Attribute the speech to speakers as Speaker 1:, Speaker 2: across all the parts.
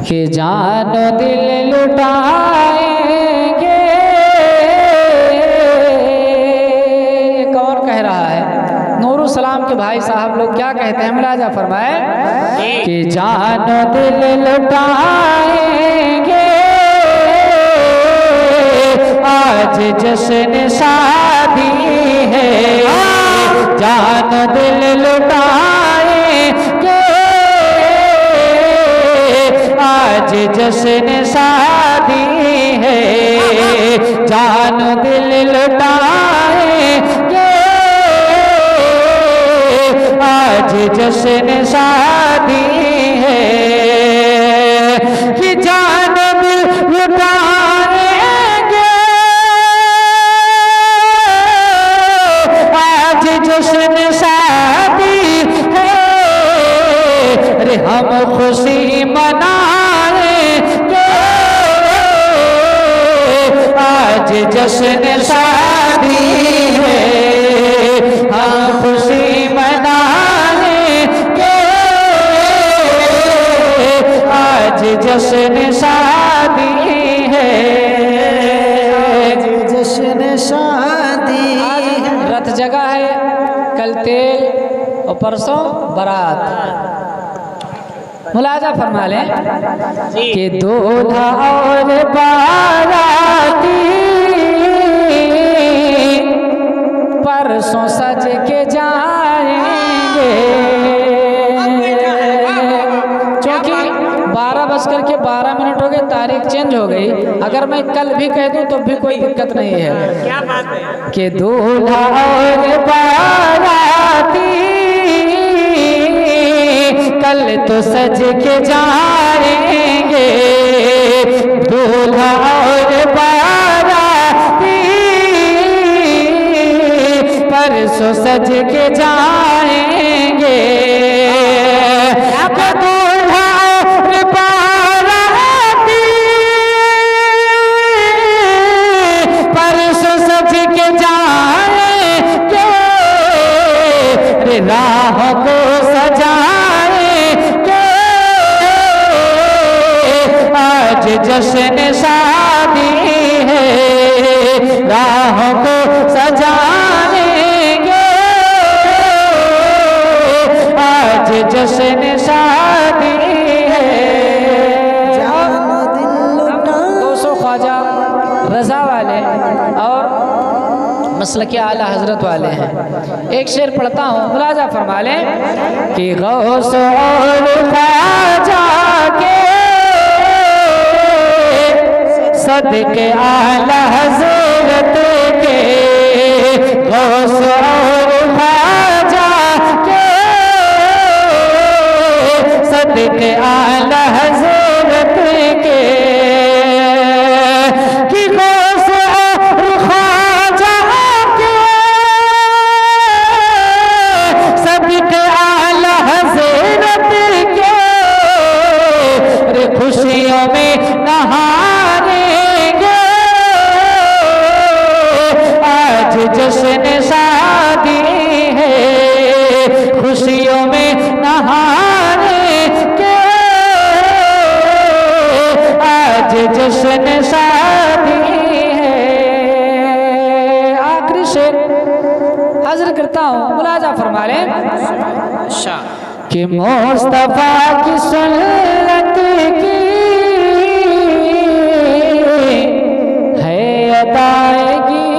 Speaker 1: कि जान दिल लुटाएंगे। एक और कह रहा है, नूरुल सलाम के भाई साहब लोग क्या कहते हैं, मुलाजा फरमाए कि जान दिल लुटाएंगे, आज जश्न शादी है, जान दिल लुटाएंगे, आज जश्न शादी है, जान दिल लुटाएंगे, आज जश्न शादी है, कि जान दिल लुटाएंगे, आज जश्न शादी है, अरे हम खुशी मनाएंगे, आज जश्न शादी है, हम खुशी मनाएंगे, आज जश्न शादी है,
Speaker 2: जश्न शादी है।
Speaker 1: रथ जगह है, कल तेल और परसों बारात। मुलाजा फरमा लें कि दूल्हा और बाराती परसों सज के जाएंगे, क्योंकि 12:12 हो गए, तारीख चेंज हो गई। अगर मैं कल भी कह दूं तो भी कोई दिक्कत नहीं है।
Speaker 2: क्या बात है
Speaker 1: कि दूल्हा और बाराती कल तो सज के जाएंगे, दूल्हा और बाराती परसों सज के जाएंगे, दूल्हा और बाराती परसों सज के जाएंगे, राह को सजाएंगे, आज जश्न शादी है, राह को सजाएंगे, आज जश्न शादी है। दोस्तों ख्वाजा रजा वाले और मसल के आला हजरत वाले हैं, एक शेर पढ़ता हूँ, मुलाजा फरमा लें कि गौस और ख्वाजा के सदके आला हजरत के, गौस और ख्वाजा के सदके आला हजरत के, कि गौस और ख्वाजा के सदके आला हजरत के, रे खुशियों में नहाएंगे, आज जश्न शादी है, खुशियों में नहाएंगे, आज जश्न शादी है। आखिरी शेर हाजिर करता हूँ, मुलाजा फरमा लें कि मुस्तफा की सुन्नत की है अदायगी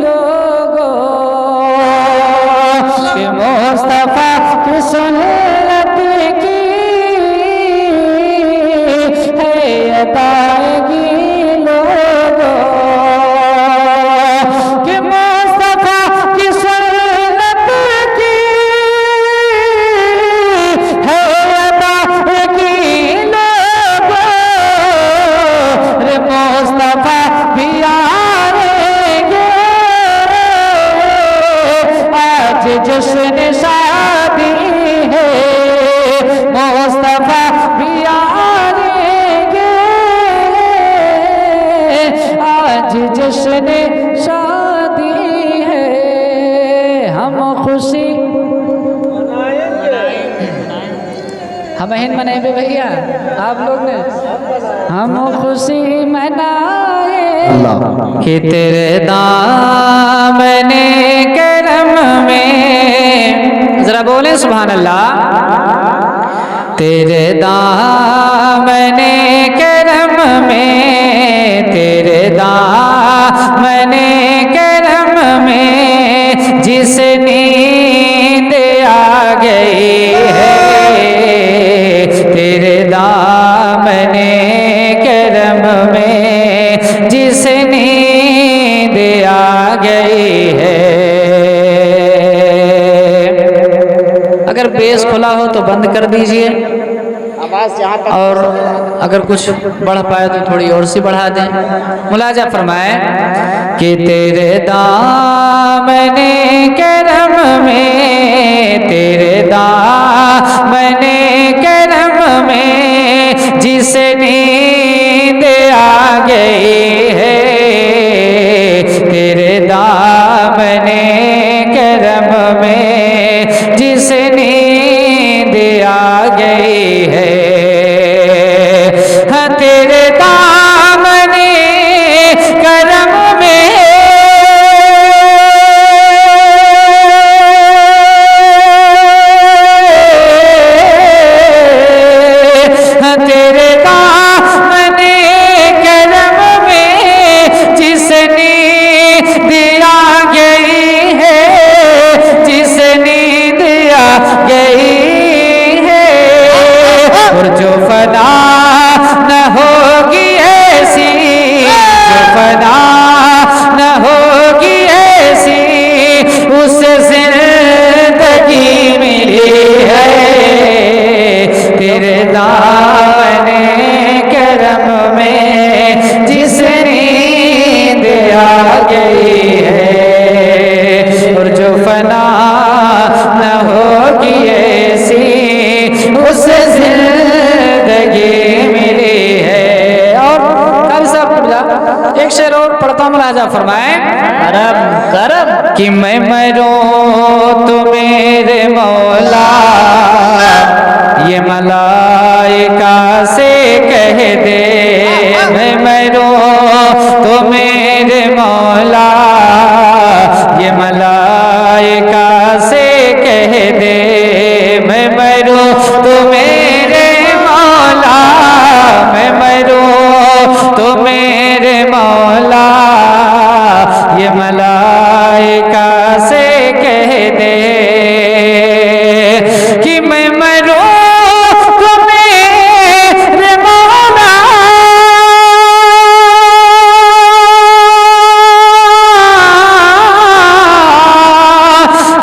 Speaker 1: लोगों, कि मुस्तफा की सुन्नत की है अदायगी लोगों, कि मुस्तफा की सुन्नत की है अदायगी लोगों, रे मुस्तफा भी आएंगे, आज जश्न शादी है, मुस्तफा भी आएंगे, आज जश्न शादी है, हम खुशी हम हिन मनेबे भैया आप लोग ने हम खुशी मनाए कि तेरे दामने करम में, जरा बोले सुभान अल्लाह। तेरे दामने करम में, तेरे दामने करम में जिस नींद आ गई है, तेरे दामने करम में जिस नींद आ गई है। अगर बेस खुला हो तो बंद कर दीजिए,
Speaker 2: आवाज यहाँ तक।
Speaker 1: और अगर कुछ बढ़ पाए तो थोड़ी और सी बढ़ा दें। मुलाजा फरमाए कि तेरे दामने करम में, तेरे दामने करम में जिस नींद आ गई है, तेरे दामने करम में जिस नींद आ गई है। हाँ तेरे दामने करम में, हाँ तेरे दामने करम में जिस नींद आ गई है, जिस नींद आ गई है, और जो फना न होगी ऐसी, जो फना न होगी ऐसी, उसे जिंदगी मिली है। तेरे दामने करम में जिस नींद आ गई है, और जो फना न होगी ऐसी, उसे जिंदगी मिली है। और कल सब एक शेर और पढ़ता हूं, राजा फरमाए करम करम कि मैं मरूं तो मेरे मौला ये मलाइका से कह दे, मैं मरूं तो मेरे मौला ये मलाइका से कह दे, मैं मरूं तो मेरे मौला, मैं मरूं तो मेरे मौला ये मलाइका से कह दे कि मैं मरूं तो मेरे मौला,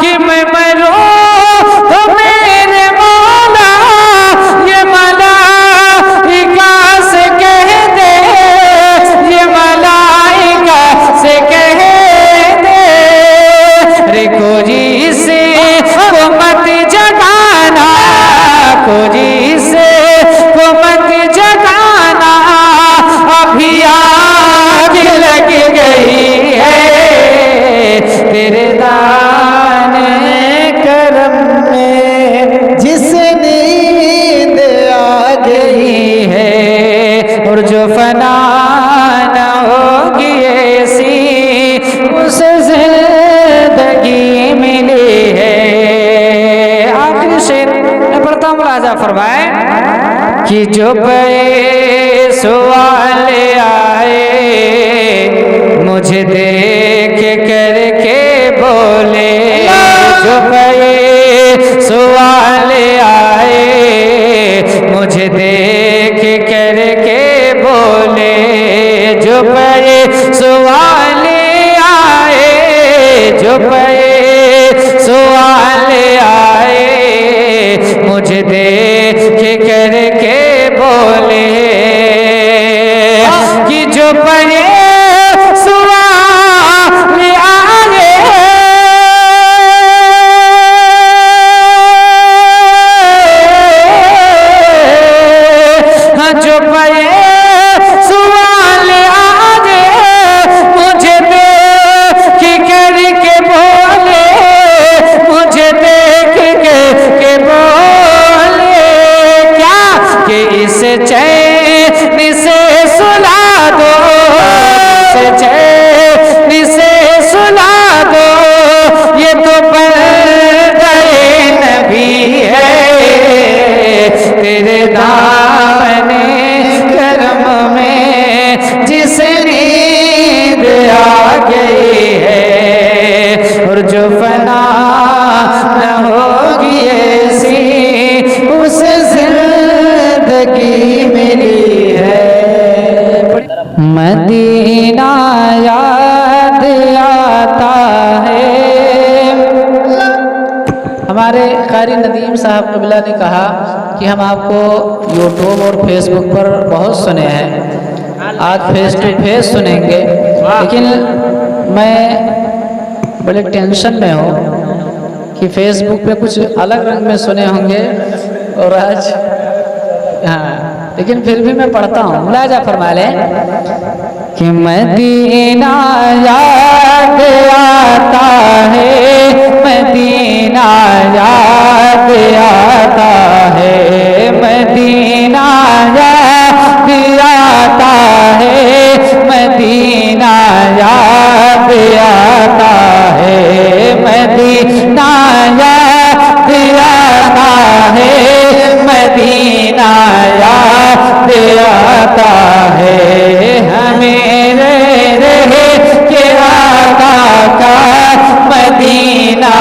Speaker 1: कि मैं मरूं तो मेरे मौला ये मलाइका से कह दे, ये मलाइका से कह दे, रे कोई से को मत जगाना, कोई से को मत जगाना, अभी आग लग गई है। तेरे दाने करम में
Speaker 2: जिस नींद आ
Speaker 1: गई है, और जो फना न होगी ऐसी, उसे जिंदगी मिली है। आखिरी शेर मैं पढ़ता हूँ, राजा फरमाए कि जो पे सवाल आए मुझे देख करके बोले, जो पे सवाल आए मुझे देख करके बोले, जो पे सवाल आए, जो पे सवाल आए मुझे देख करके बोले, कि जो पे सवाल आए, हाँ जो पे सवाल आए मुझे देख करके बोले, मुझे देख के बोले क्या कि इस मिली है। मदीना याद आता है। हमारे कारी नदीम साहब कबिला ने कहा कि हम आपको यूट्यूब और फेसबुक पर बहुत सुने हैं, आज फेस टू फेस सुनेंगे, लेकिन मैं बड़े टेंशन में हूँ कि फेसबुक पे कुछ अलग रंग में सुने होंगे और आज हाँ, लेकिन फिर भी मैं पढ़ता हूँ। मुलाजा फरमा लें कि मदीना याद आता है, मदीना याद आता है, मदीना याद आता है, मदीना याद आता है, मदीना याद आता है, मदीना याद आता है। हमें रहे के आका का मदीना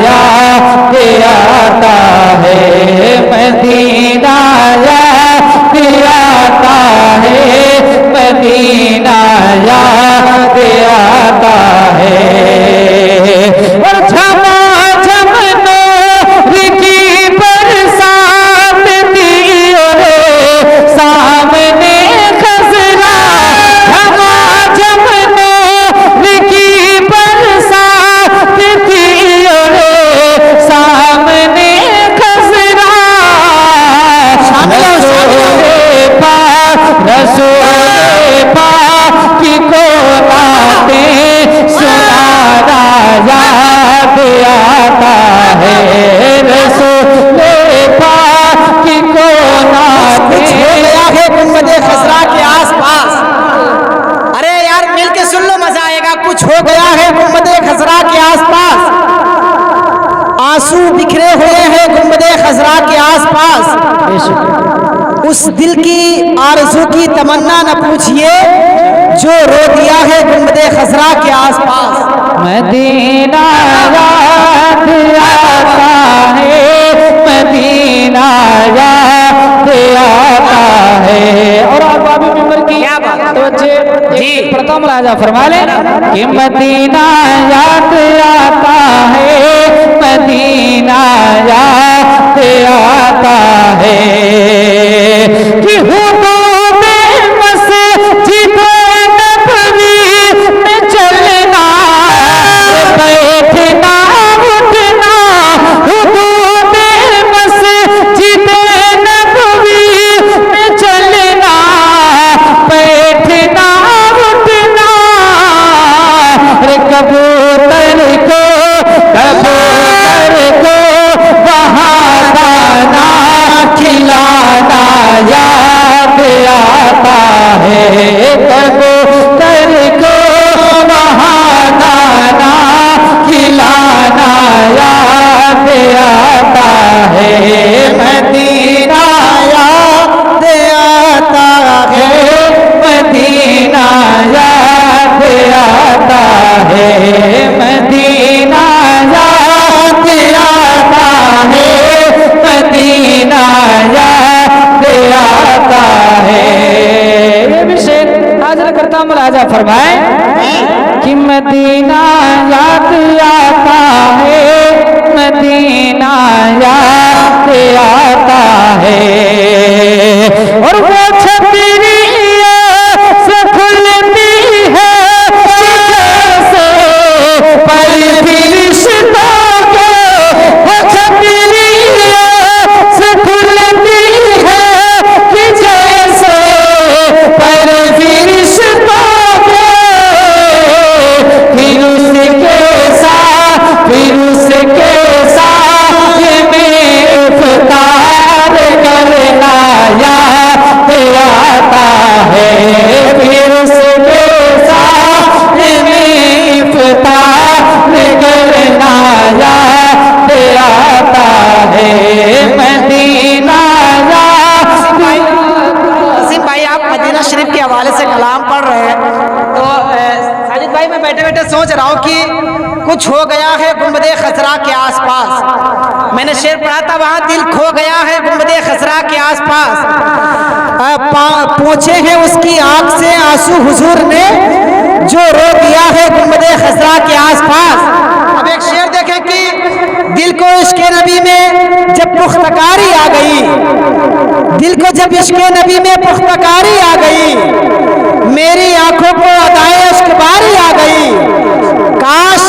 Speaker 1: याद आता है, मदीना याद आता है, मदीना याद आता है। और झमा झम नूर की बरसात दियो रे सामने खजरा, झमा झम नूर की बरसात दियो रे सामने खजरा। रसूले पाक की को बातें सुनाना याद आता है, रसूले पाक की को
Speaker 2: कुछ हो गया है गुंबदे खसरा के आसपास। अरे यार मिल के सुन लो, मजा आएगा। कुछ हो गया है गुंबदे खसरा के आसपास, आंसू बिखरे हुए हैं गुंबदे खसरा के आसपास। उस दिल की आरज़ू की तमन्ना न पूछिए जो रो दिया है गुंबदे खसरा के आसपास।
Speaker 1: मदीना याद आता है, मदीना याद आता है। और आप अभी मेंबर की
Speaker 2: क्या बात
Speaker 1: तो
Speaker 2: जी
Speaker 1: प्रथम राजा फरमा ले कि मदीना याद आता है, मदीना याद आता है कि हुदूद मस्जिद नबवी में चलना, बैठना उठना, हुदूद मस्जिद नबवी में चलना, बैठना उठना। रे कबूतर को वहाँ दाना खिलाना याद आता है, कबूतर को वहाँ दाना खिलाना याद आता है। मदीना याद आता है, मदीना याद आता है, मदीना याद आता है, मदीना याद आता है। ये भी शेर हाजिर करता हूँ, मुलाजा फरमाए कि मदीना याद आता है, मदीना याद आता है। और वो छतरी से खुलती है जैसे पल फरिश्तों को, वो छतरी से खुलती है कि जैसे पल फरिश्तों को। फिर उसके साथ में इफ्तार करना याद आता है, फिर उसके साथ में इफ्तार करना याद आता है। मदीना
Speaker 2: वसीम भाई, आप मदीना शरीफ के हवाले से कलाम पढ़ रहे हैं तो साजिद भाई मैं बैठे बैठे सोच रहा हूँ कि कुछ हो गया है गुंबदे खसरा के आसपास। मैंने शेर पढ़ा था, वहाँ दिल खो गया है गुंबदे खसरा के आसपास। पहुंचे हैं उसकी आंख से आंसू हुजूर ने जो रो दिया है गुंबदे खसरा के आसपास। अब एक शेर देखें कि दिल को इश्क नबी में जब पुख्तकारी आ गई, दिल को जब इश्क नबी में पुख्तकारी आ गई, मेरी आंखों को अदाए इश्क बारी आ गई। काश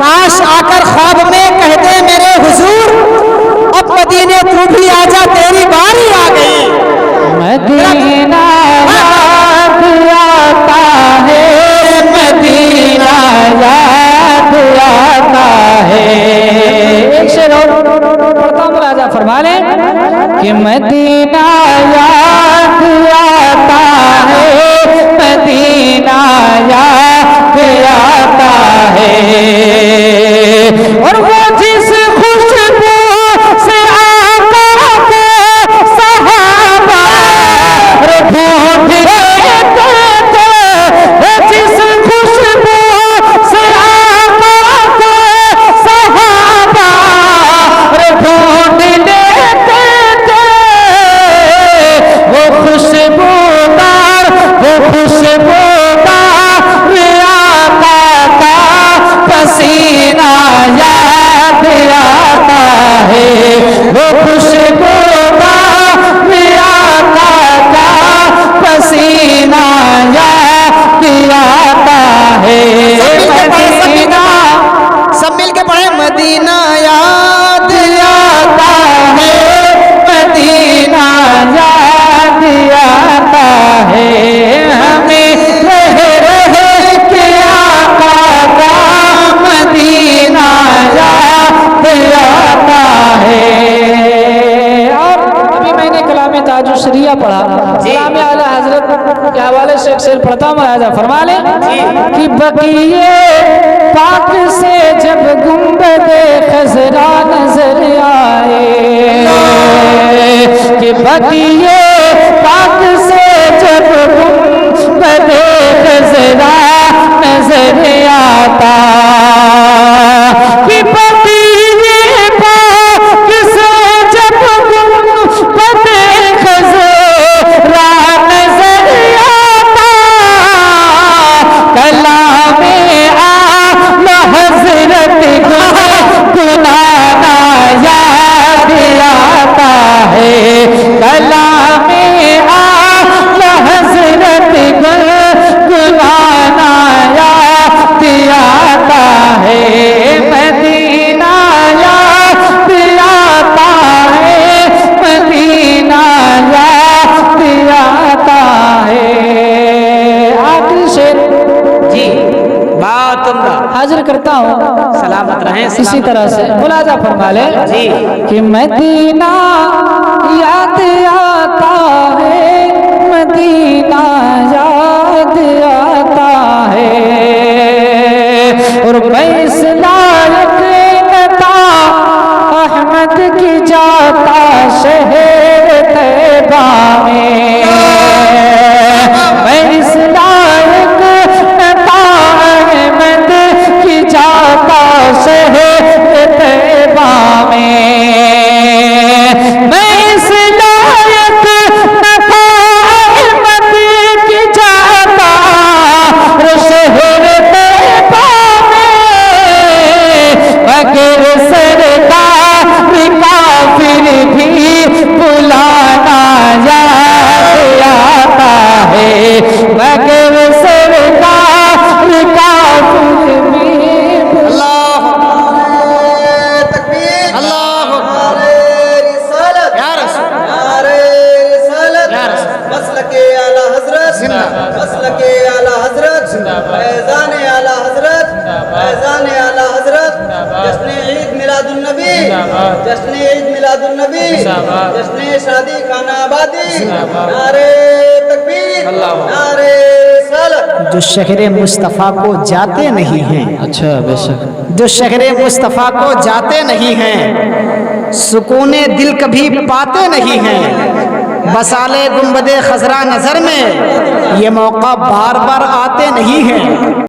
Speaker 2: काश आकर ख्वाब में कह दे मेरे हुजूर अब मदीने तू भी आजा तेरी बारी आ गई।
Speaker 1: मदीना याद आता है, मदीना याद आता है। एक शेर और पढ़ता हूँ, राजा फरमा ले कि मदीना याद आता है, मदीना याद आता है। और वो जिस खुशबू से आका के सहाबा ढूंढ लेते थे, जिस खुशबू से आका के सहाबा ढूंढ लेते थे, वो खुशबूदार आका का पसीना याद आता है, वो खुशबूदार आका का पसीना याद आता है। मदीना
Speaker 2: सब मिल के पढ़े मदीना याद
Speaker 1: आता है, मदीना याद आता है। हमें रह रहे के आका का मदीना याद आता है। और अभी मैंने कलाम ताजुश्रिया पढ़ा, कलाम आला हजरत के हवाले से एक शेर पढ़ता हूँ, राजा फरमा ले कि बकिए पाक से जब गुंबदे खजरा नजर आए, कि बकिए पाक से जब गुंबदे खजरा नजर आता, कि बकिए पाक से जब गुंबदे खजरा नजर आता, कलामे आला हजरत गुनाना याद आता है, कलामे आला हजरत गुनाना याद आता है। मदीना याद आता है, मदीना याद आता है। आखिरी शेर
Speaker 2: जी बात
Speaker 1: हाजिर करता हूँ,
Speaker 2: सलामत रहें।
Speaker 1: इसी तरह से मुलाजा फरमा ले
Speaker 2: जी
Speaker 1: कि मदीना याद आता है, मदीना याद आता है। और मैं इस लायक नता अहमद की जाता शहर तैबा में, मैं इस लायक नता अहमद की जाता शहर तैबा में, मैं इस लायक नता अहमद की जाता शहर तैबा में, मगर सरकार का फिर भी बुलाना याद आता है, मगर सरकार का फिर भी
Speaker 2: अल्लाह तकबीर, अल्लाह
Speaker 3: मसलके आला हजरत, मसलके आला हजरत, फैज़ान आला हजरत, फैज़ान आला हजरत, जश्न ईद मिलादुन नबी, जश्न ईद मिलादुन नबी, जश्न शादी खाना आबादी, नारे तकबीर, नारे रिसालत।
Speaker 2: जो शहर मुस्तफ़ा को जाते नहीं हैं,
Speaker 1: अच्छा बेशक,
Speaker 2: जो शहर मुस्तफ़ा को जाते नहीं हैं, सुकूने दिल कभी पाते नहीं हैं, बसाले गुंबदे खजरा नजर में ये मौका बार बार आते नहीं हैं।